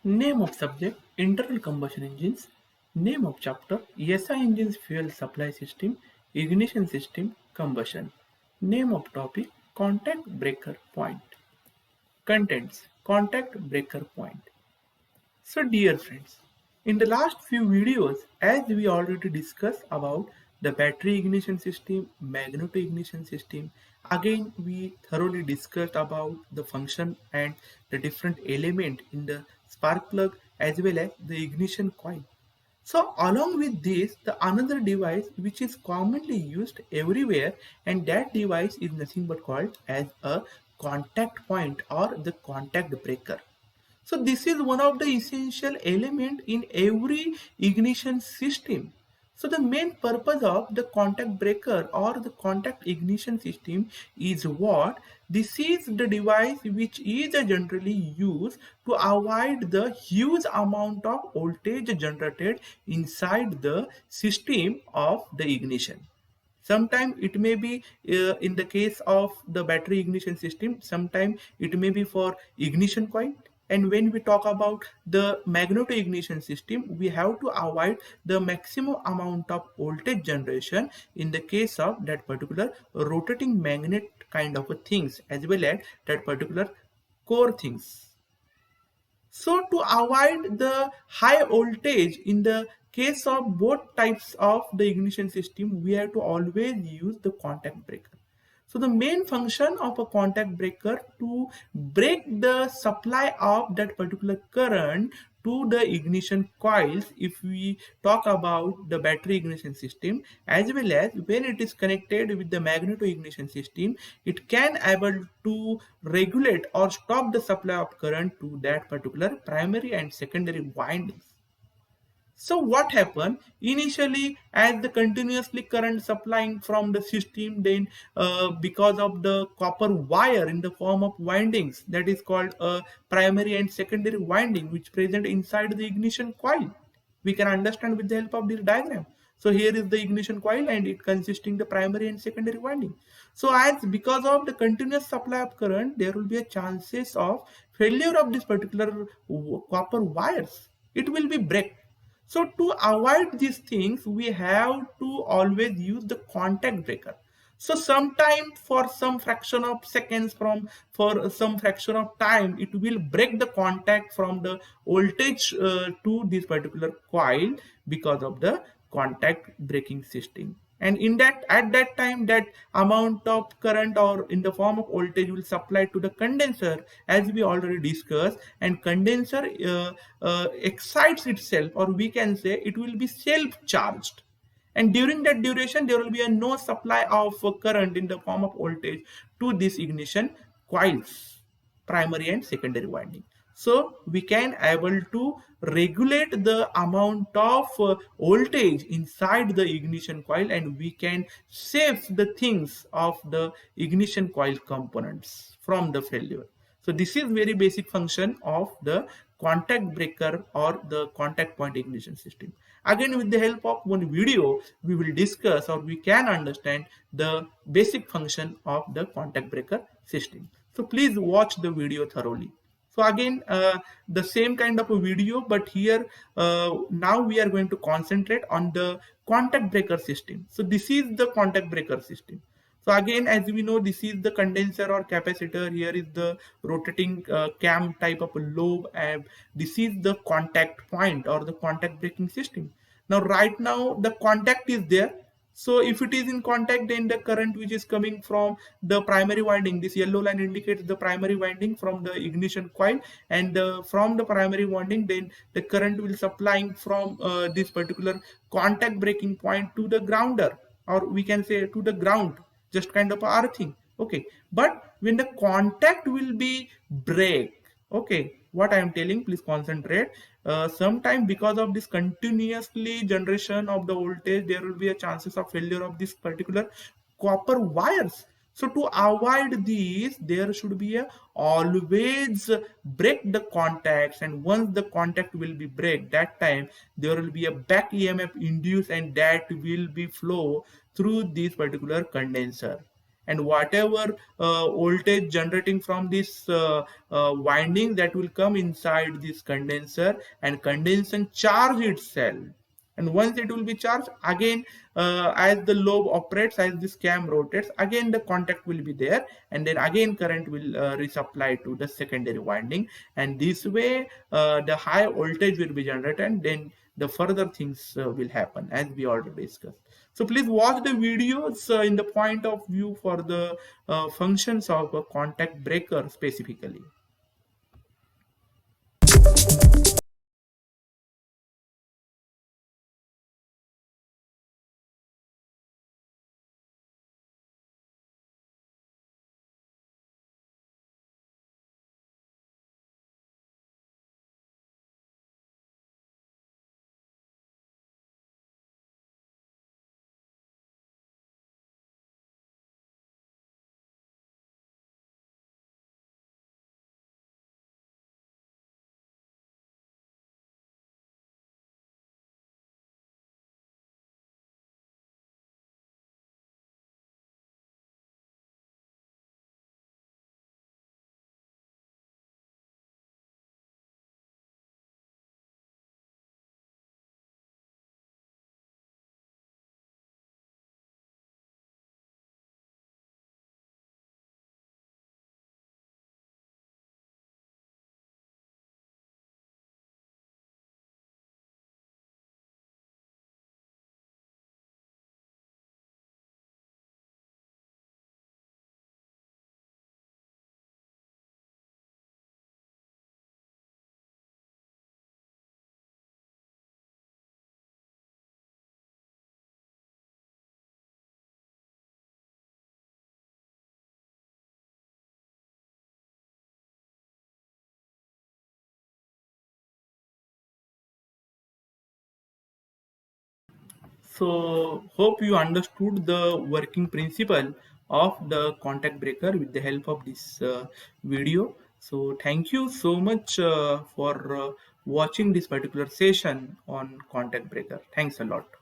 Name of subject internal combustion engines. Name of chapter SI engines fuel supply system, ignition system, combustion. Name of topic contact breaker point. Contents contact breaker point. So dear friends, in the last few videos, as we already discussed about the battery ignition system, magneto ignition system, again we thoroughly discussed about the function and the different element in the spark plug as well as the ignition coil. So along with this, the another device which is commonly used everywhere, and that device is nothing but called as a contact point or the contact breaker. So this is one of the essential element in every ignition system. So the main purpose of the contact breaker or the contact ignition system is what? This is the device which is generally used to avoid the huge amount of voltage generated inside the system of the ignition. Sometimes it may be in the case of the battery ignition system, sometimes it may be for ignition coil. And when we talk about the magneto ignition system, we have to avoid the maximum amount of voltage generation in the case of that particular rotating magnet kind of a things, as well as that particular core things. So to avoid the high voltage in the case of both types of the ignition system, we have to always use the contact breaker. So the main function of a contact breaker to break the supply of that particular current to the ignition coils if we talk about the battery ignition system, as well as when it is connected with the magneto ignition system, it can able to regulate or stop the supply of current to that particular primary and secondary windings. So what happened initially as the continuously current supplying from the system, then because of the copper wire in the form of windings, that is called a primary and secondary winding which present inside the ignition coil. We can understand with the help of this diagram. So here is the ignition coil and it consisting the primary and secondary winding. So as because of the continuous supply of current, there will be a chances of failure of this particular copper wires. It will be break. So to avoid these things, we have to always use the contact breaker. So sometime for some fraction of seconds from for some fraction of time, it will break the contact from the voltage to this particular coil because of the contact breaking system. And in that at that time, that amount of current or in the form of voltage will supply to the condenser, as we already discussed, and condenser excites itself, or we can say it will be self charged, and during that duration there will be a no supply of current in the form of voltage to this ignition coils, primary and secondary winding. So we can able to regulate the amount of voltage inside the ignition coil, and we can save the things of the ignition coil components from the failure. So this is very basic function of the contact breaker or the contact point ignition system. Again, with the help of one video, we will discuss or we can understand the basic function of the contact breaker system. So please watch the video thoroughly. So again, the same kind of a video, but here now we are going to concentrate on the contact breaker system. So this is the contact breaker system. So again, as we know, this is the condenser or capacitor. Here is the rotating cam type of a lobe, and this is the contact point or the contact breaking system. Now, right now, the contact is there. So if it is in contact, then the current which is coming from the primary winding, this yellow line indicates the primary winding from the ignition coil, and from the primary winding, then the current will supplying from this particular contact breaking point to the grounder, or we can say to the ground, just kind of earthing. Okay, but when the contact will be break, okay, what I am telling, please concentrate. Sometime because of this continuously generation of the voltage, there will be a chances of failure of this particular copper wires. So to avoid these, there should be a always break the contacts, and once the contact will be break, that time there will be a back EMF induced, and that will be flow through this particular condenser. and whatever voltage generating from this winding, that will come inside this condenser and condensation charge itself. And once it will be charged again, as the lobe operates, as this cam rotates, again the contact will be there, and then again current will resupply to the secondary winding, and this way the high voltage will be generated, and then the further things will happen as we already discussed. So please watch the videos in the point of view for the functions of a contact breaker specifically. So hope you understood the working principle of the contact breaker with the help of this video. So thank you so much for watching this particular session on contact breaker. Thanks a lot.